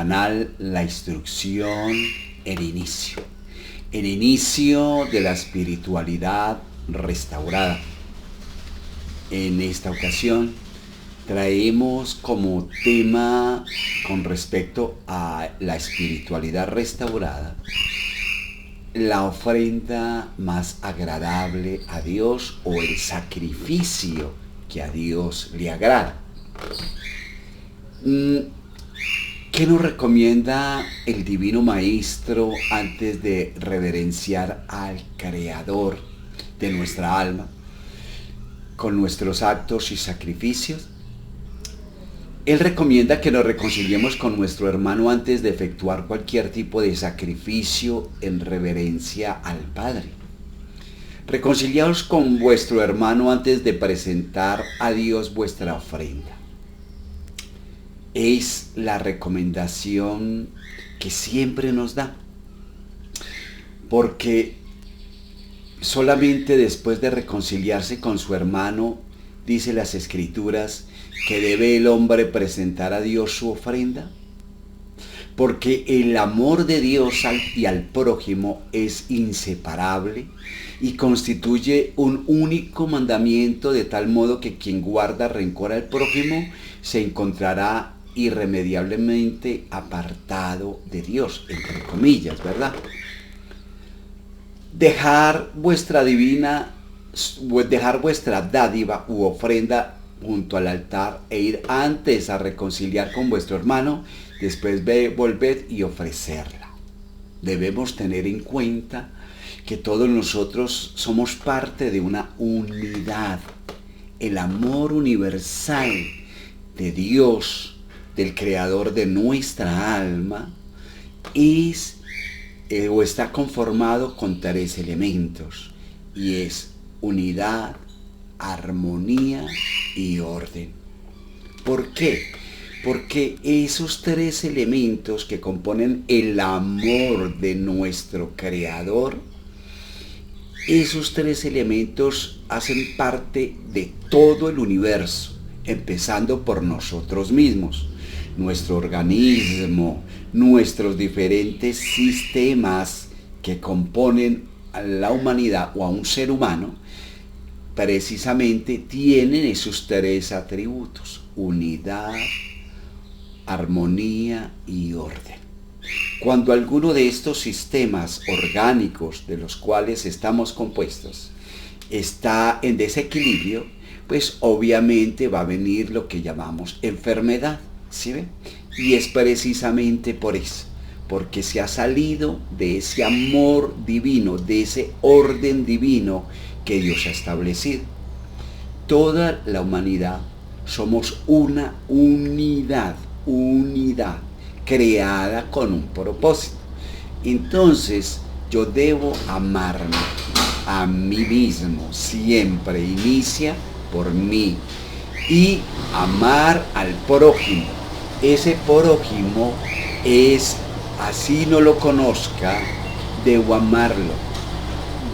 canal La Instrucción, el inicio de la espiritualidad restaurada. En esta ocasión traemos como tema con respecto a la espiritualidad restaurada la ofrenda más agradable a Dios o el sacrificio que a Dios le agrada. ¿Qué nos recomienda el Divino Maestro antes de reverenciar al Creador de nuestra alma con nuestros actos y sacrificios? Él recomienda que nos reconciliemos con nuestro hermano antes de efectuar cualquier tipo de sacrificio en reverencia al Padre. Reconciliaos con vuestro hermano antes de presentar a Dios vuestra ofrenda. Es la recomendación que siempre nos da, porque solamente después de reconciliarse con su hermano, dice las Escrituras, que debe el hombre presentar a Dios su ofrenda, porque el amor de Dios y al prójimo es inseparable y constituye un único mandamiento, de tal modo que quien guarda rencor al prójimo se encontrará irremediablemente apartado de Dios, entre comillas, ¿verdad? Dejar vuestra dádiva u ofrenda junto al altar e ir antes a reconciliar con vuestro hermano, después volved y ofrecerla. Debemos tener en cuenta que todos nosotros somos parte de una unidad. El amor universal de Dios, del Creador de nuestra alma, está conformado con 3 elementos, y es unidad, armonía y orden. ¿Por qué? Porque esos 3 elementos que componen el amor de nuestro Creador, esos 3 elementos hacen parte de todo el universo, empezando por nosotros mismos, nuestro organismo, nuestros diferentes sistemas que componen a la humanidad o a un ser humano, precisamente tienen esos 3 atributos: unidad, armonía y orden. Cuando alguno de estos sistemas orgánicos de los cuales estamos compuestos está en desequilibrio, pues obviamente va a venir lo que llamamos enfermedad, ¿sí ven? Y es precisamente por eso, porque se ha salido de ese amor divino, de ese orden divino que Dios ha establecido. Toda la humanidad somos una unidad, creada con un propósito. Entonces yo debo amarme a mí mismo, siempre inicia por mí, y amar al prójimo. Ese prójimo es, así no lo conozca, debo amarlo,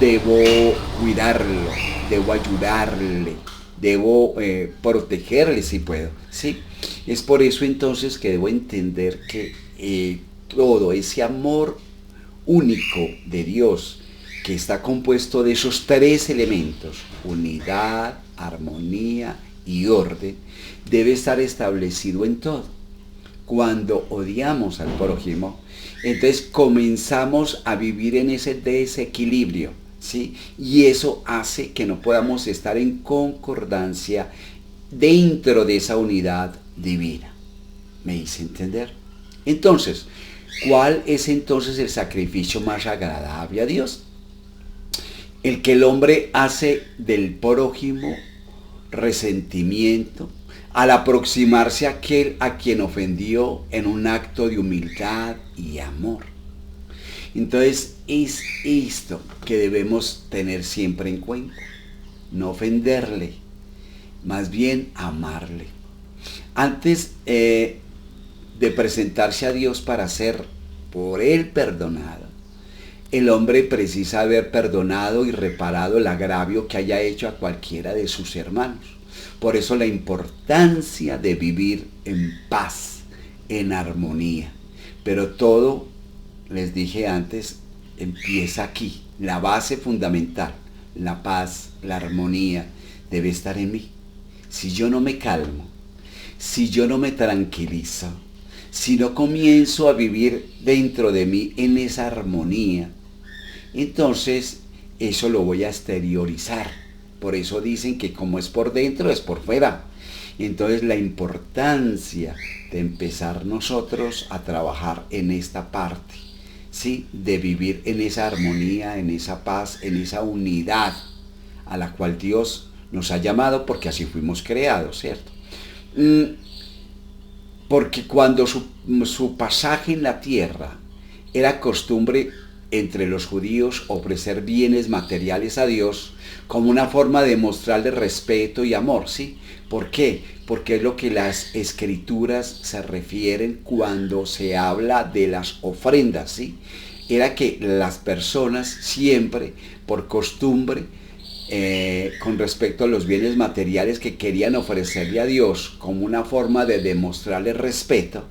debo cuidarlo, debo ayudarle, debo protegerle si puedo, ¿sí? Es por eso entonces que debo entender que todo ese amor único de Dios, que está compuesto de esos 3 elementos, unidad, armonía y orden, debe estar establecido en todo. Cuando odiamos al prójimo, entonces comenzamos a vivir en ese desequilibrio, ¿sí? Y eso hace que no podamos estar en concordancia dentro de esa unidad divina. ¿Me hice entender? Entonces, ¿cuál es entonces el sacrificio más agradable a Dios? El que el hombre hace del prójimo resentimiento al aproximarse a aquel a quien ofendió en un acto de humildad y amor. Entonces es esto que debemos tener siempre en cuenta: no ofenderle, más bien amarle. Antes de presentarse a Dios para ser por él perdonado, el hombre precisa haber perdonado y reparado el agravio que haya hecho a cualquiera de sus hermanos. Por eso la importancia de vivir en paz, en armonía. Pero todo, les dije antes, empieza aquí. La base fundamental, la paz, la armonía, debe estar en mí. Si yo no me calmo, si yo no me tranquilizo, si no comienzo a vivir dentro de mí en esa armonía, entonces eso lo voy a exteriorizar. Por eso dicen que como es por dentro, es por fuera. Entonces la importancia de empezar nosotros a trabajar en esta parte, ¿sí? De vivir en esa armonía, en esa paz, en esa unidad a la cual Dios nos ha llamado, porque así fuimos creados, ¿cierto? Porque cuando su pasaje en la tierra era costumbre entre los judíos ofrecer bienes materiales a Dios como una forma de mostrarle respeto y amor, ¿sí? ¿Por qué? Porque es lo que las escrituras se refieren cuando se habla de las ofrendas, ¿sí? Era que las personas siempre, por costumbre, con respecto a los bienes materiales que querían ofrecerle a Dios como una forma de demostrarle respeto,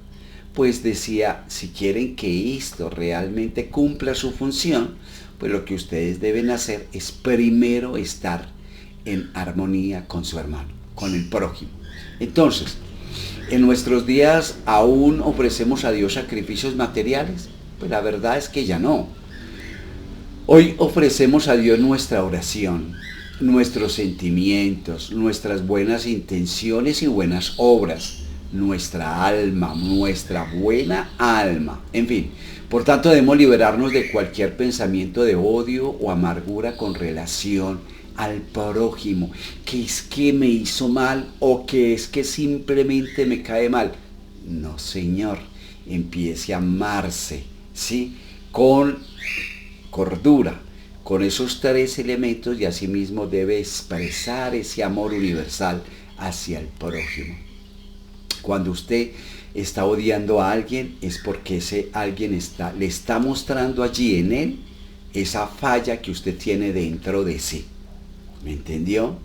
pues decía, si quieren que esto realmente cumpla su función, pues lo que ustedes deben hacer es primero estar en armonía con su hermano, con el prójimo. Entonces, en nuestros días aún ofrecemos a Dios sacrificios materiales. Pues la verdad es que ya no. Hoy ofrecemos a Dios nuestra oración, nuestros sentimientos, nuestras buenas intenciones y buenas obras, nuestra alma, nuestra buena alma, en fin. Por tanto, debemos liberarnos de cualquier pensamiento de odio o amargura con relación al prójimo, que es que me hizo mal o que es que simplemente me cae mal. No, Señor, empiece a amarse, ¿sí? Con cordura, con esos tres elementos, y asimismo debe expresar ese amor universal hacia el prójimo. Cuando usted está odiando a alguien, es porque ese alguien le está mostrando allí en él esa falla que usted tiene dentro de sí. ¿Me entendió?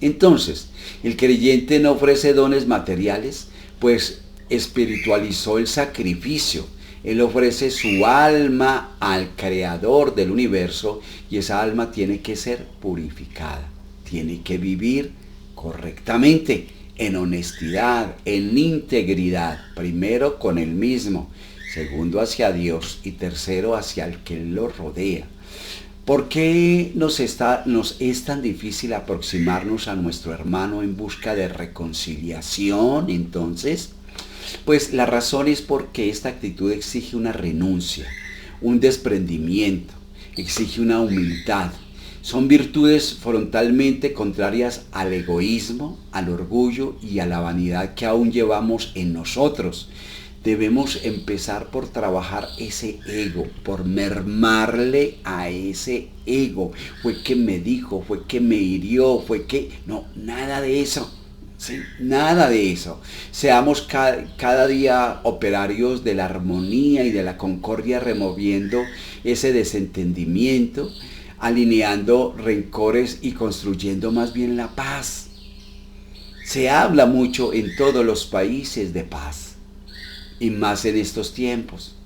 Entonces, el creyente no ofrece dones materiales, pues espiritualizó el sacrificio. Él ofrece su alma al creador del universo, y esa alma tiene que ser purificada, tiene que vivir correctamente, en honestidad, en integridad, primero con él mismo, segundo hacia Dios y tercero hacia el que lo rodea. ¿Por qué nos es tan difícil aproximarnos a nuestro hermano en busca de reconciliación entonces? Pues la razón es porque esta actitud exige una renuncia, un desprendimiento, exige una humildad. Son virtudes frontalmente contrarias al egoísmo, al orgullo y a la vanidad que aún llevamos en nosotros. Debemos empezar por trabajar ese ego, por mermarle a ese ego. Fue que me dijo, fue que me hirió, fue que... No, nada de eso. ¿Sí? Nada de eso. Seamos cada día operarios de la armonía y de la concordia, removiendo ese desentendimiento, alineando rencores y construyendo más bien la paz. Se habla mucho en todos los países de paz, y más en estos tiempos,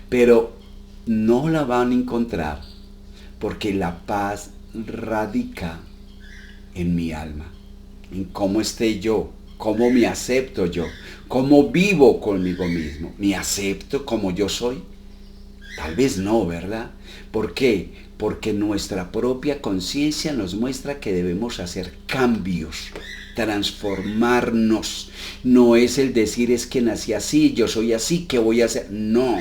pero no la van a encontrar, porque la paz radica en mi alma, en cómo esté yo, cómo me acepto yo, cómo vivo conmigo mismo. ¿Me acepto como yo soy? Tal vez no, ¿verdad? ¿Por qué? Porque nuestra propia conciencia nos muestra que debemos hacer cambios, transformarnos. No es el decir, es que nací así, yo soy así, ¿qué voy a hacer? No,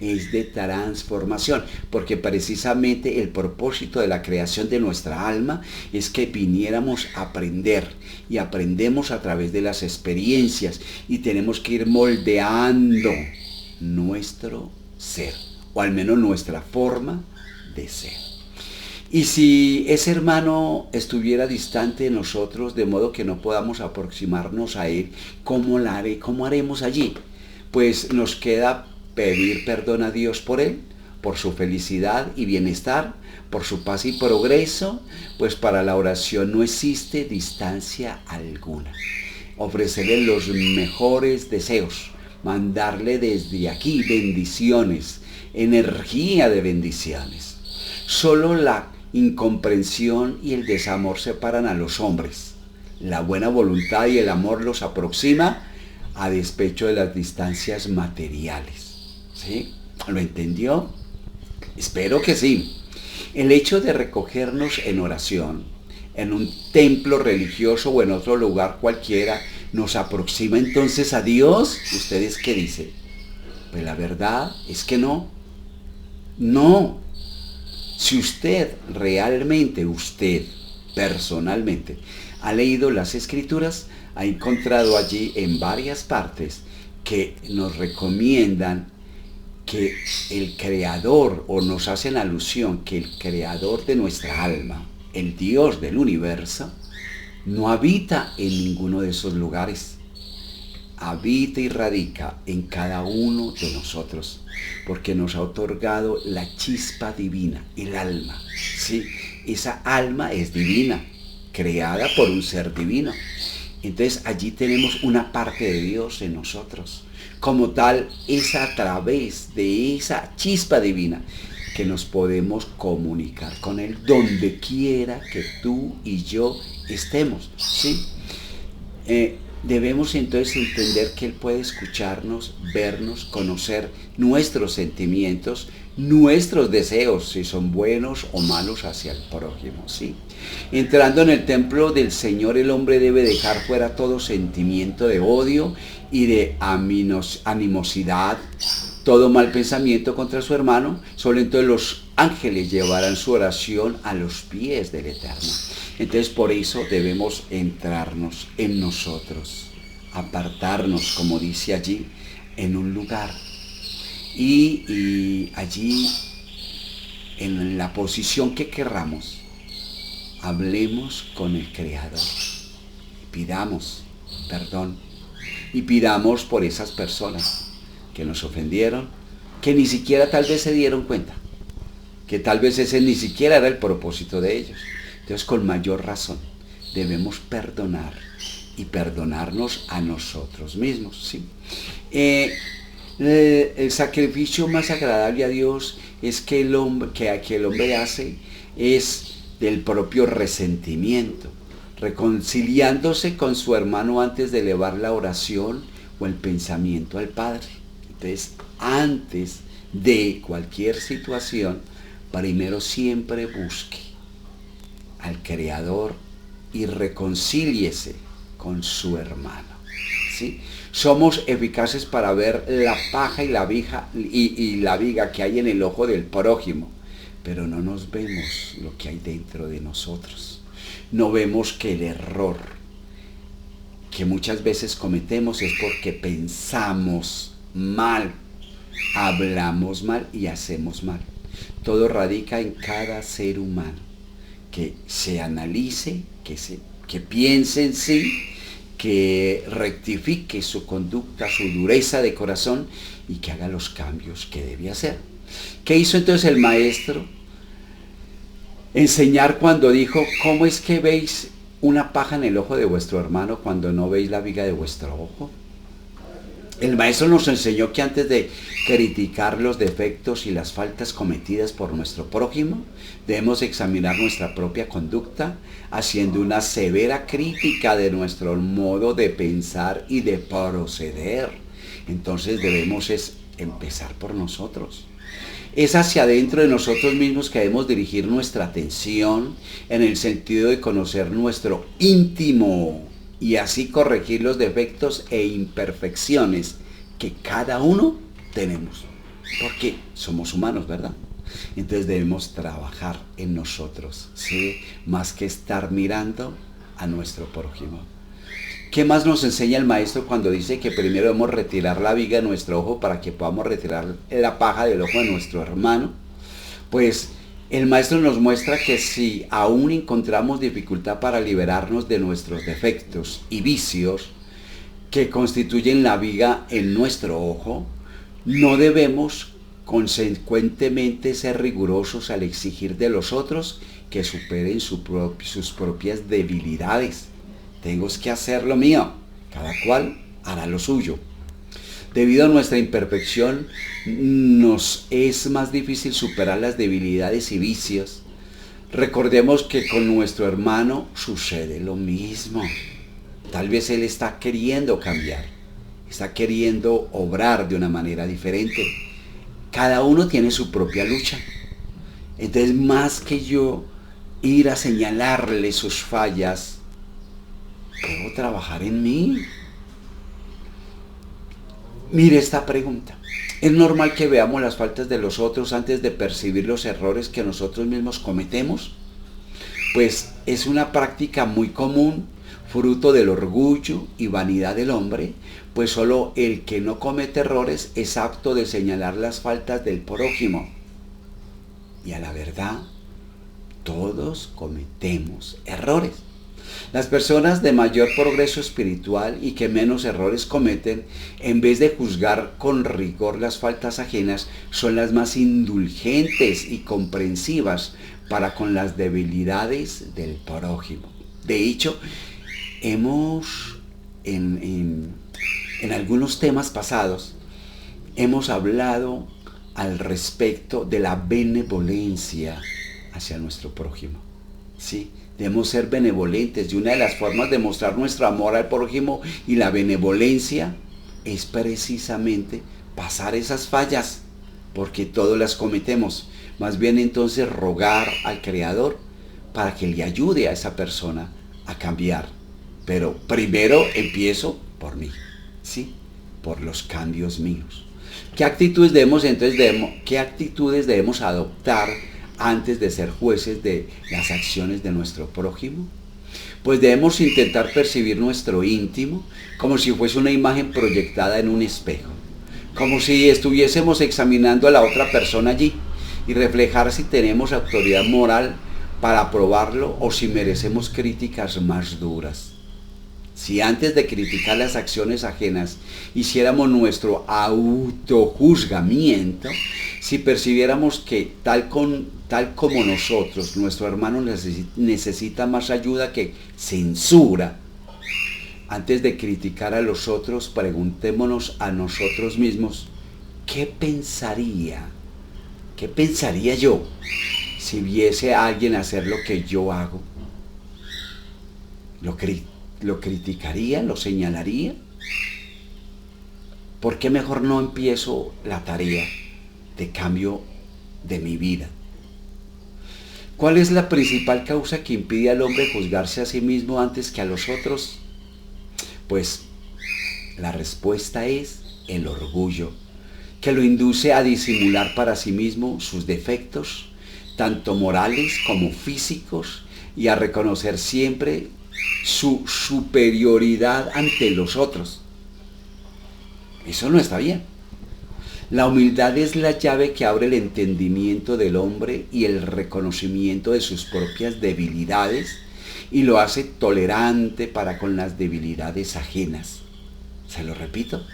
es de transformación, porque precisamente el propósito de la creación de nuestra alma es que viniéramos a aprender, y aprendemos a través de las experiencias, y tenemos que ir moldeando nuestro ser, o al menos nuestra forma de ser. Y si ese hermano estuviera distante de nosotros, de modo que no podamos aproximarnos a él, ¿cómo haremos allí? Pues nos queda pedir perdón a Dios por él, por su felicidad y bienestar, por su paz y progreso, pues para la oración no existe distancia alguna. Ofrecerle los mejores deseos, mandarle desde aquí bendiciones, energía de bendiciones. Solo la incomprensión y el desamor separan a los hombres. La buena voluntad y el amor los aproxima a despecho de las distancias materiales. ¿Sí? ¿Lo entendió? Espero que sí. El hecho de recogernos en oración, en un templo religioso o en otro lugar cualquiera, nos aproxima entonces a Dios. ¿Ustedes qué dicen? Pues la verdad es que no. No. Si usted realmente, personalmente, ha leído las Escrituras, ha encontrado allí en varias partes que nos recomiendan que el Creador, o nos hacen alusión que el Creador de nuestra alma, el Dios del universo, no habita en ninguno de esos lugares. Habita y radica en cada uno de nosotros, porque nos ha otorgado la chispa divina, el alma. ¿Sí? Esa alma es divina, creada por un ser divino. Entonces allí tenemos una parte de Dios en nosotros. Como tal, es a través de esa chispa divina que nos podemos comunicar con Él donde quiera que tú y yo estemos. ¿Sí? Debemos entonces entender que Él puede escucharnos, vernos, conocer nuestros sentimientos, nuestros deseos, si son buenos o malos hacia el prójimo, ¿sí? Entrando en el templo del Señor, el hombre debe dejar fuera todo sentimiento de odio y de animosidad, todo mal pensamiento contra su hermano. Solo entonces los ángeles llevarán su oración a los pies del Eterno. Entonces por eso debemos entrarnos en nosotros, apartarnos, como dice allí, en un lugar. Y allí, en la posición que querramos, hablemos con el Creador. Pidamos perdón. Y pidamos por esas personas que nos ofendieron, que ni siquiera tal vez se dieron cuenta, que tal vez ese ni siquiera era el propósito de ellos. Entonces, con mayor razón, debemos perdonar y perdonarnos a nosotros mismos. ¿Sí? El sacrificio más agradable a Dios es que el hombre hace es del propio resentimiento, reconciliándose con su hermano antes de elevar la oración o el pensamiento al Padre. Entonces, antes de cualquier situación, primero siempre busque al Creador y reconcíliese con su hermano. ¿Sí? Somos eficaces para ver la paja y la viga que hay en el ojo del prójimo, pero no nos vemos lo que hay dentro de nosotros. No vemos que el error que muchas veces cometemos es porque pensamos mal, hablamos mal y hacemos mal. Todo radica en cada ser humano, que se analice, que piense en sí, que rectifique su conducta, su dureza de corazón y que haga los cambios que debe hacer. ¿Qué hizo entonces el maestro? Enseñar cuando dijo: ¿cómo es que veis una paja en el ojo de vuestro hermano cuando no veis la viga de vuestro ojo? El maestro nos enseñó que antes de criticar los defectos y las faltas cometidas por nuestro prójimo, debemos examinar nuestra propia conducta, haciendo una severa crítica de nuestro modo de pensar y de proceder. Entonces debemos empezar por nosotros. Es hacia adentro de nosotros mismos que debemos dirigir nuestra atención, en el sentido de conocer nuestro íntimo y así corregir los defectos e imperfecciones que cada uno tenemos, porque somos humanos, ¿verdad? Entonces debemos trabajar en nosotros, ¿sí? Más que estar mirando a nuestro prójimo. ¿Qué más nos enseña el maestro cuando dice que primero debemos retirar la viga de nuestro ojo para que podamos retirar la paja del ojo de nuestro hermano? Pues el maestro nos muestra que si aún encontramos dificultad para liberarnos de nuestros defectos y vicios que constituyen la viga en nuestro ojo, no debemos consecuentemente ser rigurosos al exigir de los otros que superen sus propias debilidades. Tengo que hacer lo mío, cada cual hará lo suyo. Debido a nuestra imperfección, nos es más difícil superar las debilidades y vicios. Recordemos que con nuestro hermano sucede lo mismo. Tal vez él está queriendo cambiar, está queriendo obrar de una manera diferente. Cada uno tiene su propia lucha. Entonces, más que yo ir a señalarle sus fallas, debo trabajar en mí. Mire esta pregunta. ¿Es normal que veamos las faltas de los otros antes de percibir los errores que nosotros mismos cometemos? Pues es una práctica muy común, fruto del orgullo y vanidad del hombre, pues solo el que no comete errores es apto de señalar las faltas del prójimo. Y a la verdad, todos cometemos errores. Las personas de mayor progreso espiritual y que menos errores cometen, en vez de juzgar con rigor las faltas ajenas, son las más indulgentes y comprensivas para con las debilidades del prójimo. De hecho, hemos en algunos temas pasados, hemos hablado al respecto de la benevolencia hacia nuestro prójimo. ¿Sí? Debemos ser benevolentes, y una de las formas de mostrar nuestro amor al prójimo y la benevolencia es precisamente pasar esas fallas, porque todos las cometemos. Más bien entonces rogar al Creador para que le ayude a esa persona a cambiar. Pero primero empiezo por mí, ¿sí? Por los cambios míos. ¿Qué actitudes debemos adoptar antes de ser jueces de las acciones de nuestro prójimo? Pues debemos intentar percibir nuestro íntimo como si fuese una imagen proyectada en un espejo, como si estuviésemos examinando a la otra persona allí y reflejar si tenemos autoridad moral para aprobarlo o si merecemos críticas más duras. Si antes de criticar las acciones ajenas hiciéramos nuestro autojuzgamiento, si percibiéramos que tal como nosotros, nuestro hermano necesita más ayuda que censura, antes de criticar a los otros, preguntémonos a nosotros mismos, ¿qué pensaría yo si viese a alguien hacer lo que yo hago? ¿Lo criticaría? ¿Lo señalaría? ¿Por qué mejor no empiezo la tarea de cambio de mi vida? ¿Cuál es la principal causa que impide al hombre juzgarse a sí mismo antes que a los otros? Pues la respuesta es el orgullo, que lo induce a disimular para sí mismo sus defectos, tanto morales como físicos, y a reconocer siempre su superioridad ante los otros. Eso no está bien. La humildad es la llave que abre el entendimiento del hombre y el reconocimiento de sus propias debilidades, y lo hace tolerante para con las debilidades ajenas. Se lo repito.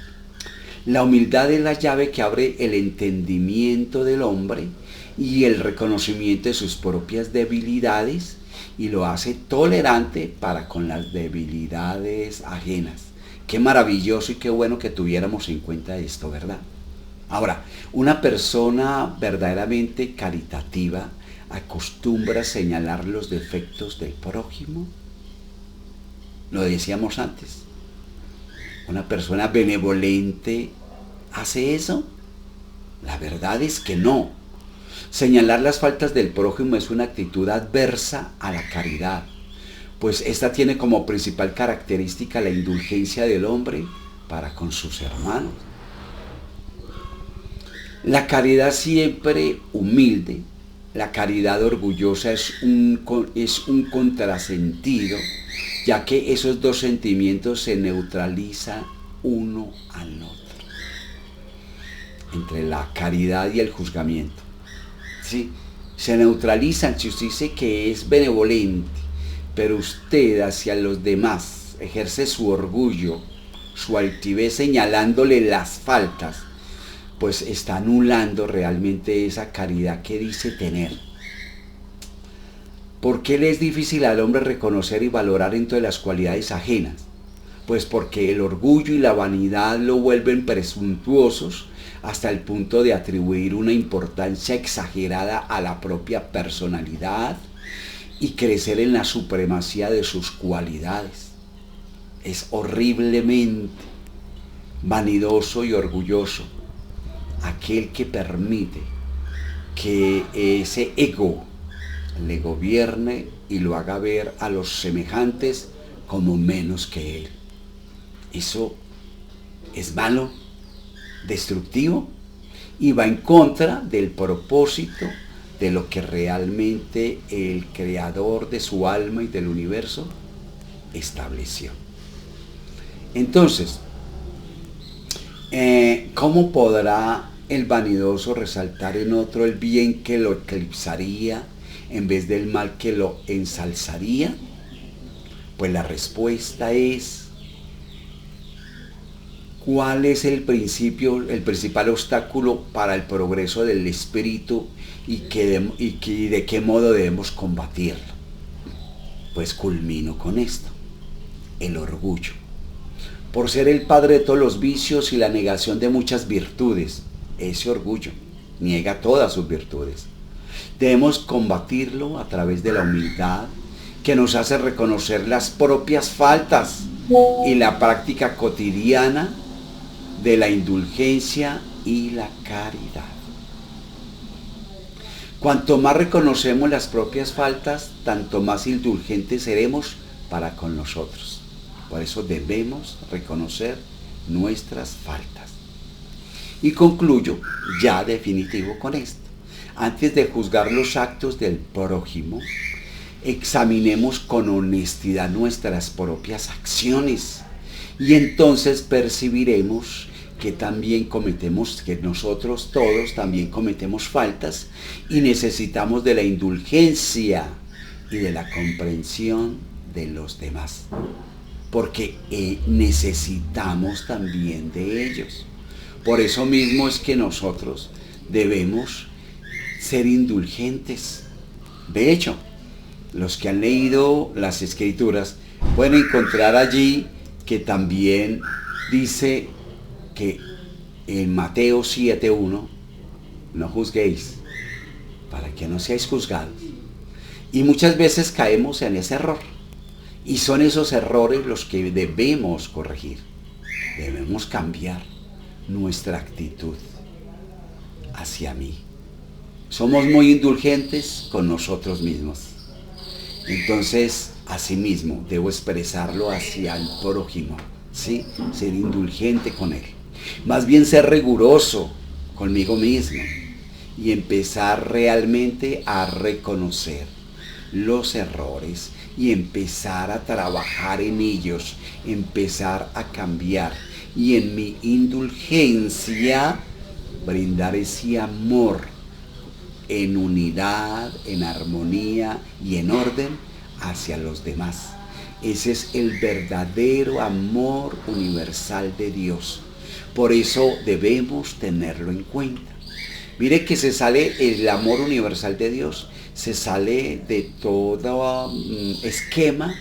La humildad es la llave que abre el entendimiento del hombre y el reconocimiento de sus propias debilidades, y lo hace tolerante para con las debilidades ajenas. Qué maravilloso y qué bueno que tuviéramos en cuenta esto, ¿verdad? Ahora, una persona verdaderamente caritativa acostumbra a señalar los defectos del prójimo. Lo decíamos antes. ¿Una persona benevolente hace eso? La verdad es que no. Señalar las faltas del prójimo es una actitud adversa a la caridad, pues esta tiene como principal característica la indulgencia del hombre para con sus hermanos. La caridad siempre humilde, la caridad orgullosa es un contrasentido, ya que esos dos sentimientos se neutralizan uno al otro, entre la caridad y el juzgamiento. ¿Sí? Se neutralizan. Si usted dice que es benevolente, pero usted hacia los demás ejerce su orgullo, su altivez señalándole las faltas, pues está anulando realmente esa caridad que dice tener. ¿Por qué le es difícil al hombre reconocer y valorar entonces las cualidades ajenas? Pues porque el orgullo y la vanidad lo vuelven presuntuosos hasta el punto de atribuir una importancia exagerada a la propia personalidad y crecer en la supremacía de sus cualidades. Es horriblemente vanidoso y orgulloso aquel que permite que ese ego le gobierne y lo haga ver a los semejantes como menos que él. Eso es malo, destructivo y va en contra del propósito de lo que realmente el creador de su alma y del universo estableció. Entonces, ¿cómo podrá el vanidoso resaltar en otro el bien que lo eclipsaría en vez del mal que lo ensalzaría? Pues la respuesta es: ¿cuál es el principal obstáculo para el progreso del espíritu y de qué modo debemos combatirlo? Pues culmino con esto: el orgullo. Por ser el padre de todos los vicios y la negación de muchas virtudes, ese orgullo niega todas sus virtudes. Debemos combatirlo a través de la humildad, que nos hace reconocer las propias faltas, y la práctica cotidiana de la indulgencia y la caridad. Cuanto más reconocemos las propias faltas, tanto más indulgentes seremos para con nosotros. Por eso debemos reconocer nuestras faltas. Y concluyo ya definitivo con esto: antes de juzgar los actos del prójimo, examinemos con honestidad nuestras propias acciones, y entonces percibiremos que nosotros todos también cometemos faltas y necesitamos de la indulgencia y de la comprensión de los demás, porque necesitamos también de ellos. Por eso mismo es que nosotros debemos ser indulgentes. De hecho, los que han leído las Escrituras pueden encontrar allí que también dice que en Mateo 7:1, no juzguéis para que no seáis juzgados. Y muchas veces caemos en ese error, y son esos errores los que debemos corregir. Debemos cambiar nuestra actitud hacia mí. Somos muy indulgentes con nosotros mismos, entonces asimismo debo expresarlo hacia el prójimo, ¿sí? Ser indulgente con él. Más bien ser riguroso conmigo mismo y empezar realmente a reconocer los errores y empezar a trabajar en ellos, empezar a cambiar, y en mi indulgencia brindar ese amor en unidad, en armonía y en orden hacia los demás. Ese es el verdadero amor universal de Dios. Por eso debemos tenerlo en cuenta. Mire que se sale el amor universal de Dios, se sale de todo esquema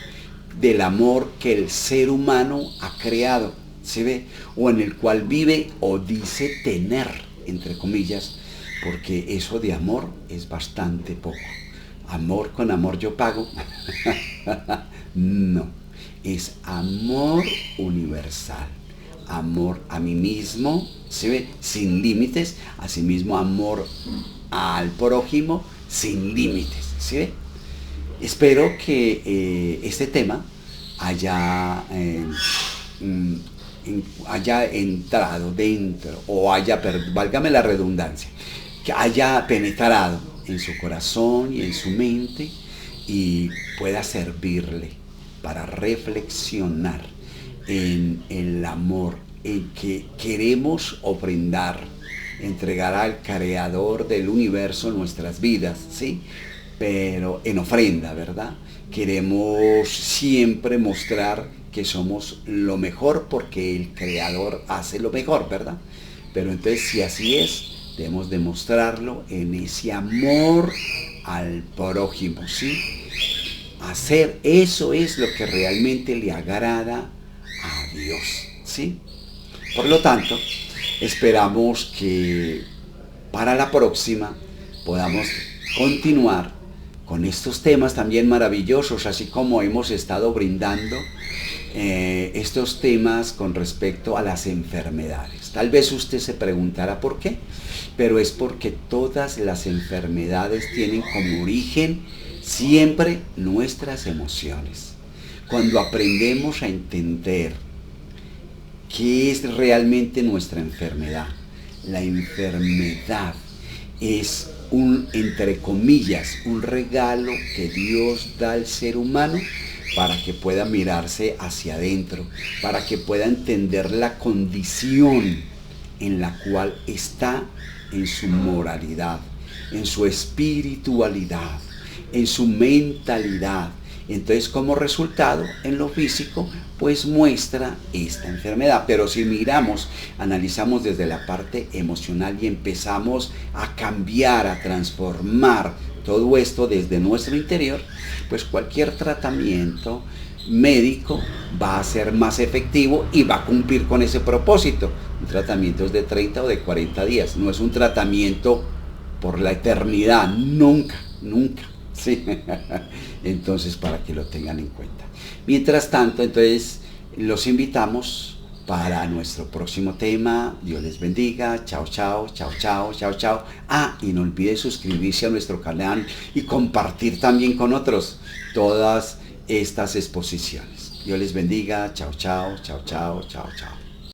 del amor que el ser humano ha creado, ¿se ve? O en el cual vive o dice tener, entre comillas, porque eso de amor es bastante poco. Amor con amor yo pago. No, es amor universal, amor a mí mismo, ¿se ve? Sin límites, asimismo amor al prójimo sin límites, ¿se ve? Espero que este tema haya entrado dentro, o válgame la redundancia, que haya penetrado en su corazón y en su mente y pueda servirle para reflexionar en el amor en que queremos ofrendar, entregar al Creador del universo nuestras vidas, ¿sí? Pero en ofrenda, ¿verdad? Queremos siempre mostrar que somos lo mejor porque el Creador hace lo mejor, ¿verdad? Pero entonces, si así es, debemos demostrarlo en ese amor al prójimo, ¿sí? Hacer eso es lo que realmente le agrada a Dios, ¿sí? Por lo tanto, esperamos que para la próxima podamos continuar con estos temas también maravillosos, así como hemos estado brindando estos temas con respecto a las enfermedades. Tal vez usted se preguntará por qué, pero es porque todas las enfermedades tienen como origen siempre nuestras emociones. Cuando aprendemos a entender qué es realmente nuestra enfermedad, la enfermedad es entre comillas, un regalo que Dios da al ser humano para que pueda mirarse hacia adentro, para que pueda entender la condición en la cual está, en su moralidad, en su espiritualidad, en su mentalidad. Entonces, como resultado, en lo físico, pues muestra esta enfermedad. Pero si miramos, analizamos desde la parte emocional y empezamos a cambiar, a transformar todo esto desde nuestro interior, pues cualquier tratamiento médico va a ser más efectivo y va a cumplir con ese propósito. Un tratamiento es de 30 o de 40 días, no es un tratamiento por la eternidad, nunca, nunca. Sí. Entonces, para que lo tengan en cuenta. Mientras tanto, entonces, los invitamos para nuestro próximo tema. Dios les bendiga. Chao, chao, chao, chao, chao, chao. Ah, y no olvide suscribirse a nuestro canal y compartir también con otros todas estas exposiciones. Dios les bendiga. Chao, chao, chao, chao, chao, chao.